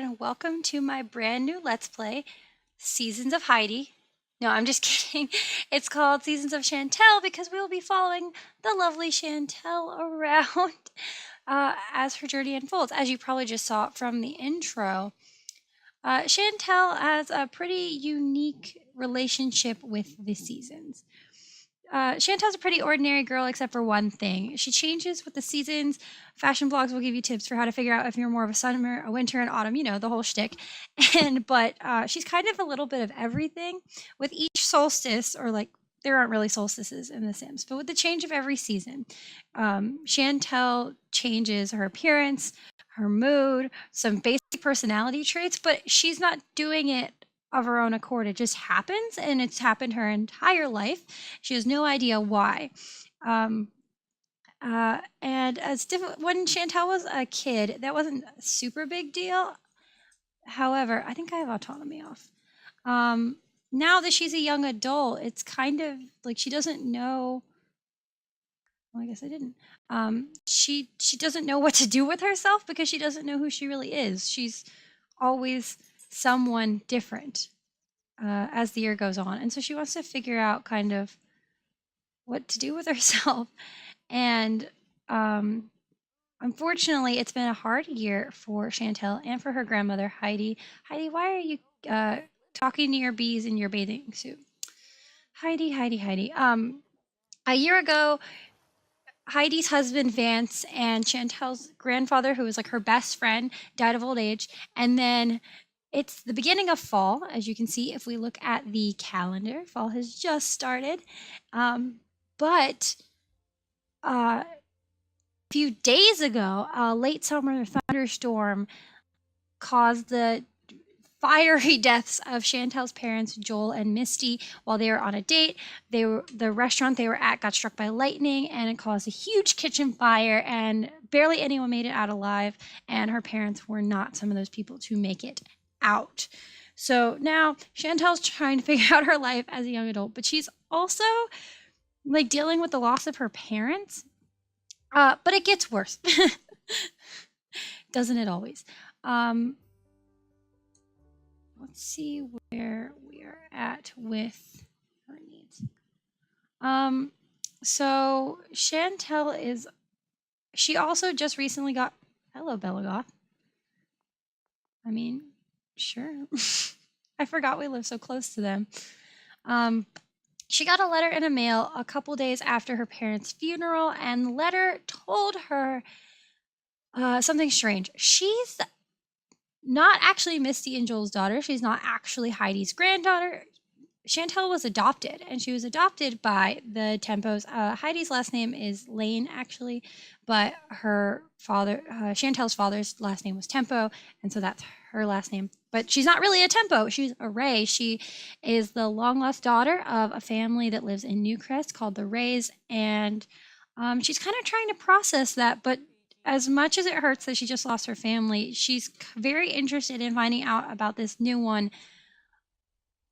and welcome to my brand new Let's Play, Seasons of Heidi. No, I'm just kidding. It's called Seasons of Chantal because we will be following the lovely Chantal around as her journey unfolds. As you probably just saw from the intro, Chantal has a pretty unique relationship with the seasons. Chantal's a pretty ordinary girl except for one thing. She changes with the seasons. Fashion blogs will give you tips for how to figure out if you're more of a summer, a winter, an autumn, the whole shtick. But she's kind of a little bit of everything. With each solstice, or like, there aren't really solstices in The Sims, but with the change of every season, Chantal changes her appearance, her mood, some basic personality traits, but she's not doing it of her own accord. It just happens, and it's happened her entire life. She has no idea why. And when Chantal was a kid, that wasn't a super big deal. However, I think I have autonomy off. Now that she's a young adult, it's kind of like she doesn't know. Well, I guess I didn't. She doesn't know what to do with herself because she doesn't know who she really is. She's always someone different as the year goes on. And so she wants to figure out kind of what to do with herself. And unfortunately, it's been a hard year for Chantal and for her grandmother, Heidi. Heidi, why are you talking to your bees in your bathing suit? Heidi. A year ago, Heidi's husband, Vance, and Chantal's grandfather, who was like her best friend, died of old age. And then it's the beginning of fall, as you can see if we look at the calendar. Fall has just started. But a few days ago, a late summer thunderstorm caused the fiery deaths of Chantal's parents, Joel and Misty, while they were on a date. The restaurant they were at got struck by lightning, and it caused a huge kitchen fire, and barely anyone made it out alive, and her parents were not some of those people to make it out. So now Chantal's trying to figure out her life as a young adult, but she's also like dealing with the loss of her parents. But it gets worse. Doesn't it always? Let's see where we are at with her needs. So Chantal she also just recently got, hello, Belagoth. I mean, sure. I forgot we live so close to them. She got a letter in the mail a couple days after her parents' funeral, and the letter told her something strange. She's not actually Misty and Joel's daughter. She's not actually Heidi's granddaughter. Chantal was adopted, and she was adopted by the Tempos. Heidi's last name is Lane, actually, but her father, Chantal's father's last name was Tempo, and so that's her last name. But she's not really a Tempo. She's a Ray. She is the long-lost daughter of a family that lives in Newcrest called the Rays, and she's kind of trying to process that, but as much as it hurts that she just lost her family, she's very interested in finding out about this new one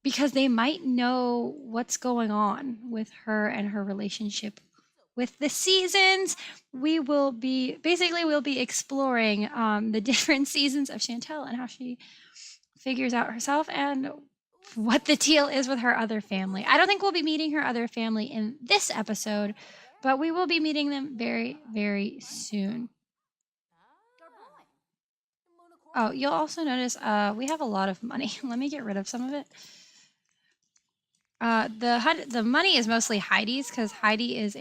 because they might know what's going on with her and her relationship with the seasons. We'll be exploring the different seasons of Chantal and how she figures out herself and what the deal is with her other family. I don't think we'll be meeting her other family in this episode, but we will be meeting them very, very soon. Oh, you'll also notice we have a lot of money. Let me get rid of some of it. The money is mostly Heidi's because Heidi is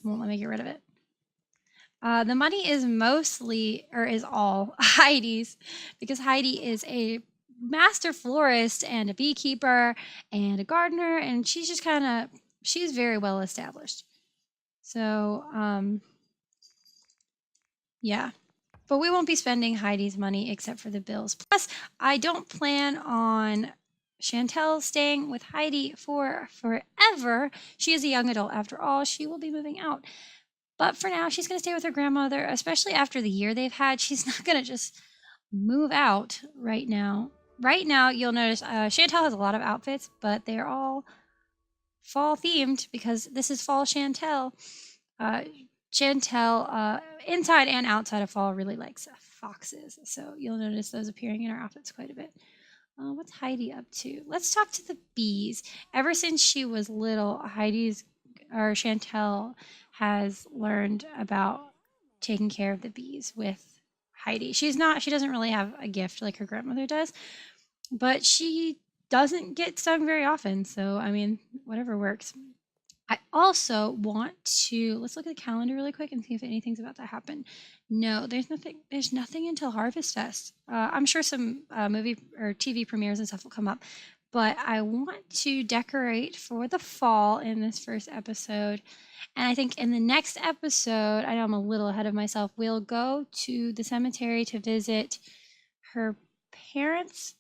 won't let me get rid of it. The money is is all Heidi's because Heidi is a master florist and a beekeeper and a gardener, and she's just she's very well established. So, yeah. But we won't be spending Heidi's money except for the bills. Plus, I don't plan on Chantal staying with Heidi for forever. She is a young adult after all. She will be moving out. But for now, she's going to stay with her grandmother, especially after the year they've had. She's not going to just move out right now. Right now, you'll notice Chantal has a lot of outfits, but they're all fall themed because this is fall Chantal. Chantal, inside and outside of fall, really likes foxes. So you'll notice those appearing in our outfits quite a bit. What's Heidi up to? Let's talk to the bees. Ever since she was little, Chantal has learned about taking care of the bees with Heidi. She doesn't really have a gift like her grandmother does, but she doesn't get stung very often. So, I mean, whatever works. I also want to let's look at the calendar really quick and see if anything's about to happen. No, there's nothing. There's nothing until Harvest Fest. I'm sure some movie or TV premieres and stuff will come up, but I want to decorate for the fall in this first episode. And I think in the next episode, I know I'm a little ahead of myself. We'll go to the cemetery to visit her parents,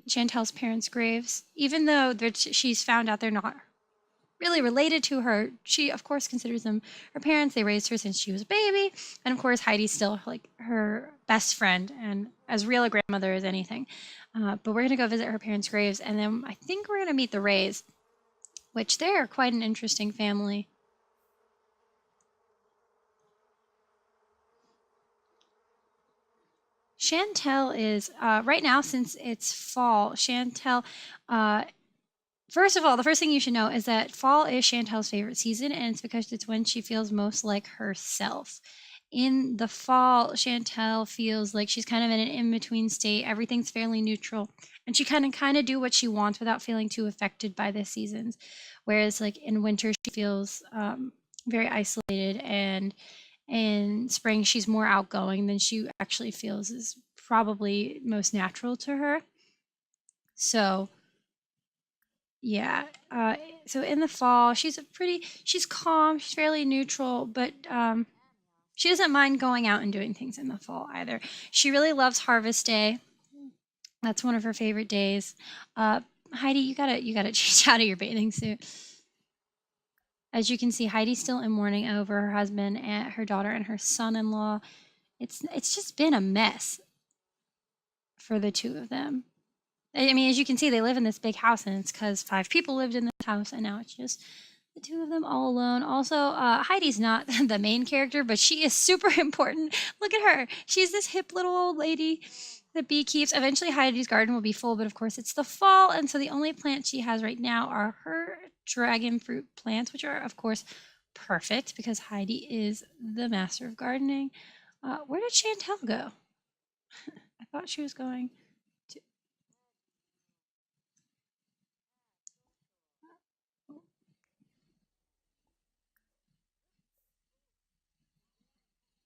Chantal's parents' graves. Even though she's found out they're not really related to her, she of course considers them her parents. They raised her since she was a baby, and of course Heidi's still like her best friend and as real a grandmother as anything. But we're gonna go visit her parents' graves, and then I think we're gonna meet the Rays, which they're quite an interesting family. Chantal is right now, since it's fall. Chantal, first of all, the first thing you should know is that fall is Chantal's favorite season, and it's because it's when she feels most like herself. In the fall, Chantal feels like she's kind of in an in-between state. Everything's fairly neutral, and she kind of do what she wants without feeling too affected by the seasons. Whereas, like in winter, she feels very isolated, and in spring, she's more outgoing than she actually feels is probably most natural to her. So yeah. So in the fall, she's calm, she's fairly neutral, but she doesn't mind going out and doing things in the fall either. She really loves Harvest Day. That's one of her favorite days. Heidi, you gotta change out of your bathing suit. As you can see, Heidi's still in mourning over her husband and her daughter and her son-in-law. It's just been a mess for the two of them. I mean, as you can see, they live in this big house, and it's because 5 people lived in this house, and now it's just the two of them all alone. Also, Heidi's not the main character, but she is super important. Look at her. She's this hip little old lady that bee keeps. Eventually, Heidi's garden will be full, but of course, it's the fall, and so the only plants she has right now are her dragon fruit plants, which are, of course, perfect because Heidi is the master of gardening. Where did Chantal go? I thought she was going to.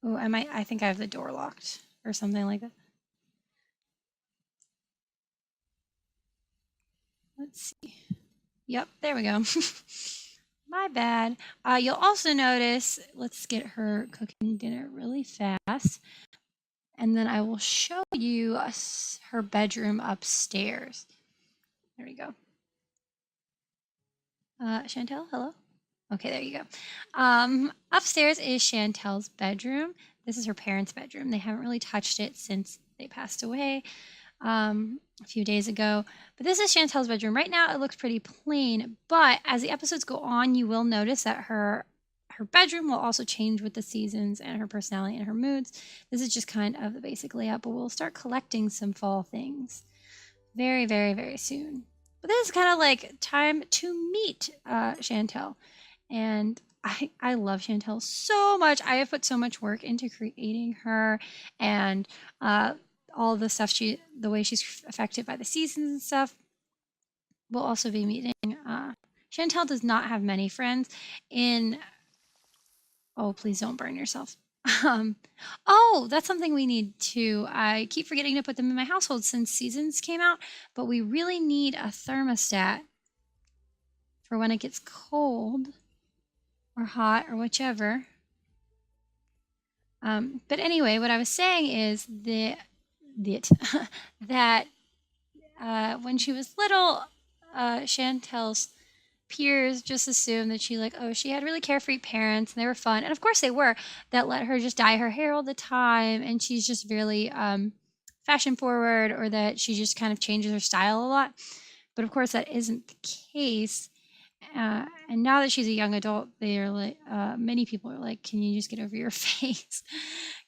Oh, I think I have the door locked or something like that. Let's see. Yep, there we go. My bad. You'll also notice, let's get her cooking dinner really fast. And then I will show you her bedroom upstairs. There we go. Chantal, hello? Okay, there you go. Upstairs is Chantal's bedroom. This is her parents' bedroom. They haven't really touched it since they passed away a few days ago. But this is Chantal's bedroom. Right now, it looks pretty plain. But as the episodes go on, you will notice that her bedroom will also change with the seasons and her personality and her moods. This is just kind of the basic layout, but we'll start collecting some fall things very, very, very soon. But this is kind of like time to meet Chantal. And I love Chantal so much. I have put so much work into creating her and all the stuff the way she's affected by the seasons and stuff. We'll also be meeting. Chantal does not have many friends in. Oh, please don't burn yourself. Um, oh, that's something we need to. I keep forgetting to put them in my household since seasons came out, but we really need a thermostat for when it gets cold or hot or whichever. But anyway, what I was saying is that when she was little, Chantel's peers just assumed that she had really carefree parents and they were fun. And of course they were, that let her just dye her hair all the time. And she's just really fashion forward, or that she just kind of changes her style a lot. But of course that isn't the case. And now that she's a young adult, they are like, many people are like, can you just get over your face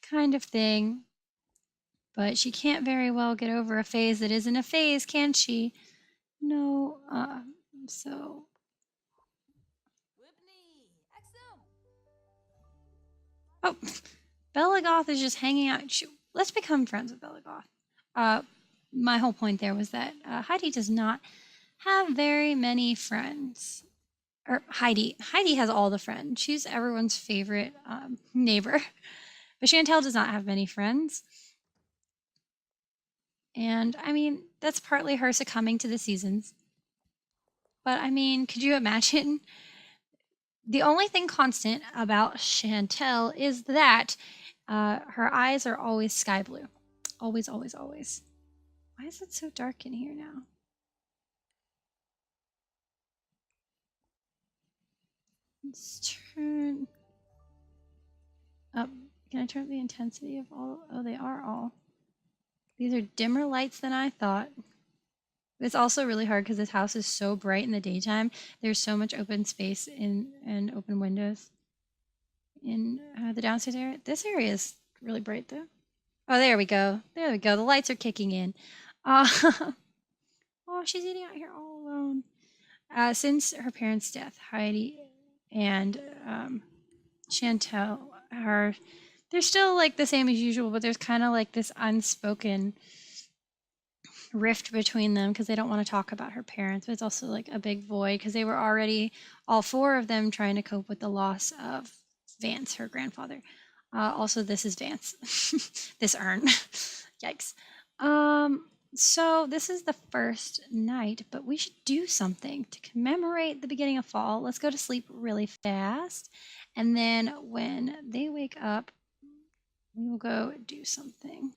kind of thing. But she can't very well get over a phase that isn't a phase, can she? No. So. Oh, Belagoth is just hanging out. Let's become friends with Belagoth. My whole point there was that Heidi does not have very many friends. Or Heidi. Heidi has all the friends. She's everyone's favorite neighbor. But Chantal does not have many friends. And I mean, that's partly her succumbing to the seasons. But I mean, could you imagine? The only thing constant about Chantal is that her eyes are always sky blue. Always, always, always. Why is it so dark in here now? Let's turn up. Can I turn up the intensity of all? Oh, they are all. These are dimmer lights than I thought. It's also really hard because this house is so bright in the daytime. There's so much open space and open windows in the downstairs area. This area is really bright though. Oh, there we go. There we go. The lights are kicking in. Oh, she's eating out here all alone. Since her parents' death, Heidi and Chantal they're still like the same as usual, but there's kind of like this unspoken rift between them because they don't want to talk about her parents. But it's also like a big void because they were already, all four of them, trying to cope with the loss of Vance, her grandfather. Also, this is Vance. This urn. Yikes. So this is the first night, but we should do something to commemorate the beginning of fall. Let's go to sleep really fast. And then when they wake up, we will go do something.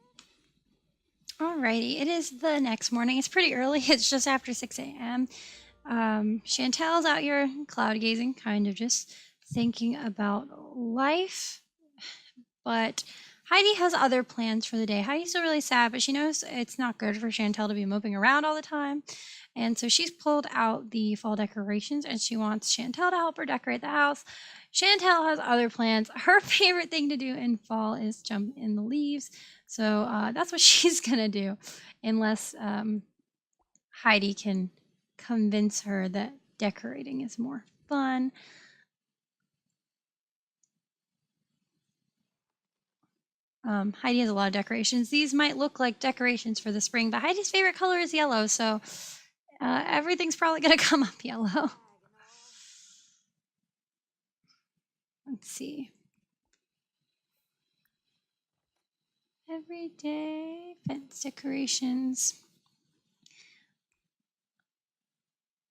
Alrighty, it is the next morning. It's pretty early. It's just after 6 a.m. Chantal's out here cloud gazing, kind of just thinking about life. But Heidi has other plans for the day. Heidi's still really sad, but she knows it's not good for Chantal to be moping around all the time. And so she's pulled out the fall decorations and she wants Chantal to help her decorate the house. Chantal has other plans. Her favorite thing to do in fall is jump in the leaves. So that's what she's going to do, unless Heidi can convince her that decorating is more fun. Heidi has a lot of decorations. These might look like decorations for the spring, but Heidi's favorite color is yellow, so everything's probably going to come up yellow. Let's see. Everyday fence decorations.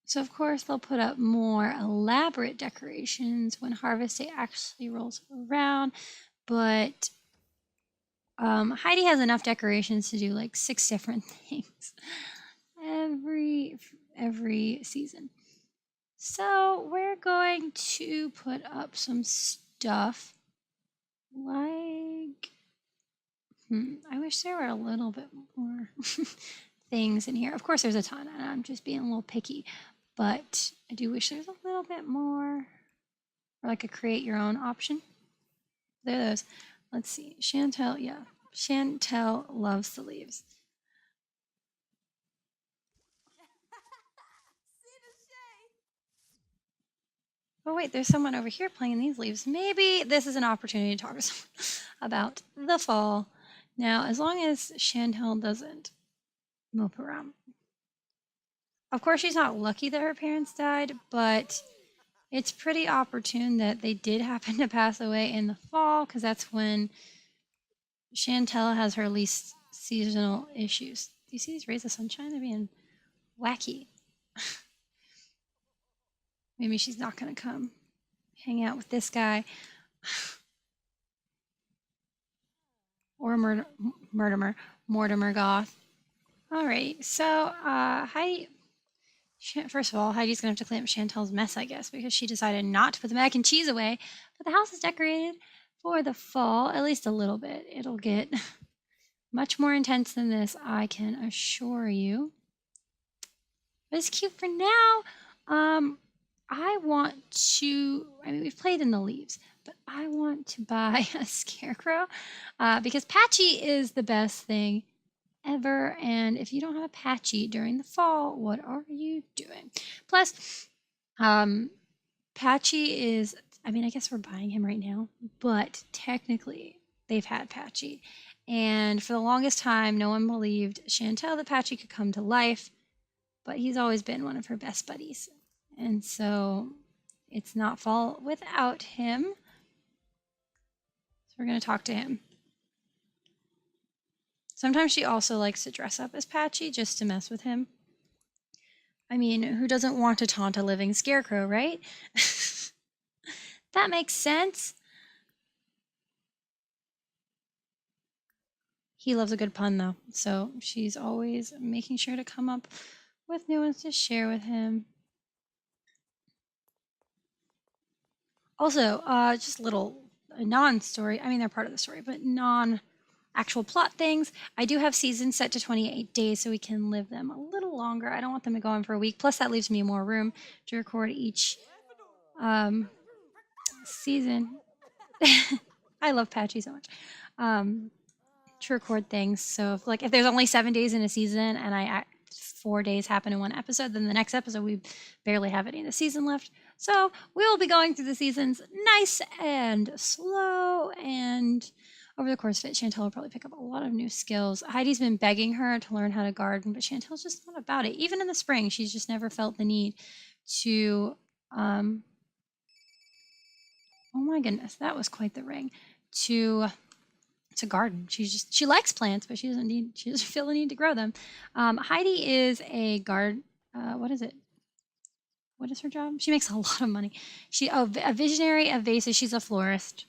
So of course they'll put up more elaborate decorations when Harvest Day actually rolls around, but Heidi has enough decorations to do like 6 different things every season. So we're going to put up some stuff like, I wish there were a little bit more things in here. Of course there's a ton and I'm just being a little picky, but I do wish there's a little bit more, or like a create your own option. There are those. Let's see. Chantal, yeah. Chantal loves the leaves. Oh wait, there's someone over here playing these leaves. Maybe this is an opportunity to talk to someone about the fall. Now, as long as Chantal doesn't mope around. Of course, she's not lucky that her parents died, but it's pretty opportune that they did happen to pass away in the fall, because that's when Chantal has her least seasonal issues. Do you see these rays of sunshine? They're being wacky. Maybe she's not going to come hang out with this guy. Or Mortimer Goth. Alright, so Heidi, first of all, Heidi's gonna have to clean up Chantal's mess, I guess, because she decided not to put the mac and cheese away. But the house is decorated for the fall, at least a little bit. It'll get much more intense than this, I can assure you. But it's cute for now. I want to, I mean, we've played in the leaves, but I want to buy a scarecrow because Patchy is the best thing ever. And if you don't have a Patchy during the fall, what are you doing? Plus, Patchy is, I mean, I guess we're buying him right now, but technically they've had Patchy. And for the longest time, no one believed Chantal that Patchy could come to life, but he's always been one of her best buddies. And so it's not fall without him. So we're going to talk to him. Sometimes she also likes to dress up as Patchy just to mess with him. I mean, who doesn't want to taunt a living scarecrow, right? That makes sense. He loves a good pun, though, so she's always making sure to come up with new ones to share with him. Also, just little non-story, I mean, they're part of the story, but non-actual plot things. I do have seasons set to 28 days, so we can live them a little longer. I don't want them to go on for a week. Plus, that leaves me more room to record each season. I love Patchy so much. To record things. So if there's only 7 days in a season and 4 days happen in one episode, then the next episode we barely have any of the season left. So we will be going through the seasons nice and slow, and over the course of it, Chantal will probably pick up a lot of new skills. Heidi's been begging her to learn how to garden, but Chantal's just not about it. Even in the spring, she's just never felt the need to oh my goodness, that was quite the ring. To garden. She likes plants, but she doesn't feel the need to grow them. Heidi is a what is it? What is her job? She makes a lot of money. A visionary of vases. She's a florist.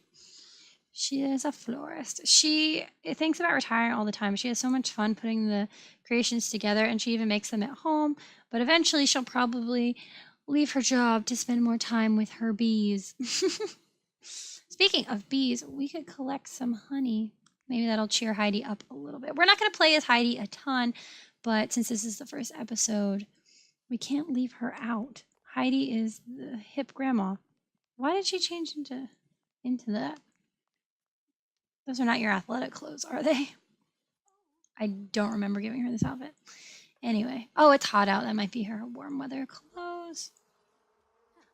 She is a florist. She thinks about retiring all the time. She has so much fun putting the creations together, and she even makes them at home. But eventually she'll probably leave her job to spend more time with her bees. Speaking of bees, we could collect some honey. Maybe that'll cheer Heidi up a little bit. We're not going to play as Heidi a ton, but since this is the first episode, we can't leave her out. Heidi is the hip grandma. Why did she change into that? Those are not your athletic clothes, are they? I don't remember giving her this outfit. Anyway. Oh, it's hot out. That might be her warm weather clothes.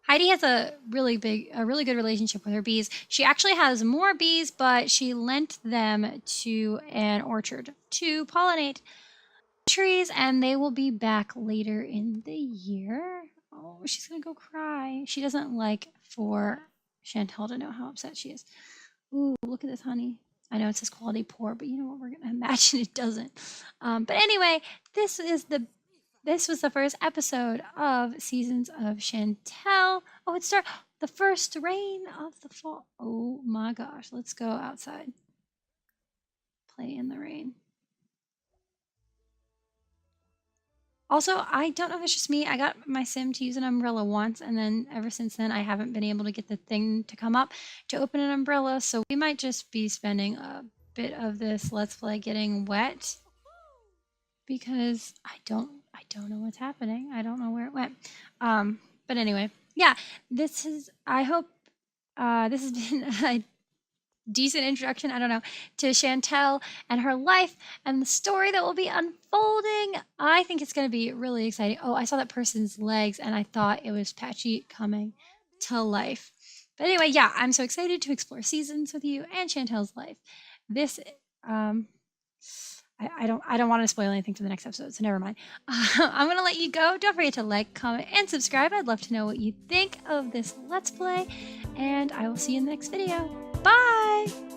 Heidi has a really good relationship with her bees. She actually has more bees, but she lent them to an orchard to pollinate trees, and they will be back later in the year. Oh, she's gonna go cry. She doesn't like for Chantal to know how upset she is. Ooh, look at this honey. I know it says quality poor, but you know what? We're gonna imagine it doesn't. But anyway, this was the first episode of Seasons of Chantal. Oh, it's the first rain of the fall. Oh my gosh, let's go outside. Play in the rain. Also, I don't know if it's just me. I got my sim to use an umbrella once, and then ever since then, I haven't been able to get the thing to come up to open an umbrella. So we might just be spending a bit of this Let's Play getting wet because I don't know what's happening. I don't know where it went. But anyway, yeah, I hope this has been a decent introduction, I don't know, to Chantal and her life and the story that will be unfolding. I think it's going to be really exciting. Oh, I saw that person's legs and I thought it was Patchy coming to life. But anyway, yeah, I'm so excited to explore seasons with you and Chantal's life. This, I don't want to spoil anything for the next episode, so never mind. I'm going to let you go. Don't forget to like, comment, and subscribe. I'd love to know what you think of this Let's Play, and I will see you in the next video. Bye!